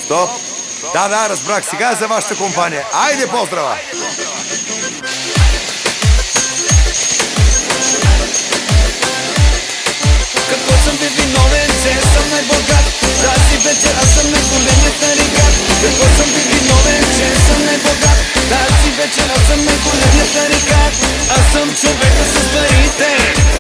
стоп. Да, разбрах. Сега е за вашата компания. Айде, поздрава! Какво съм ви виновен, че съм най-богат? Тази вечер аз съм най-големият тарикат. Какво съм ви виновен, че съм най-богат? Тази вечер аз съм най-големият тарикат. Аз съм човека с парите.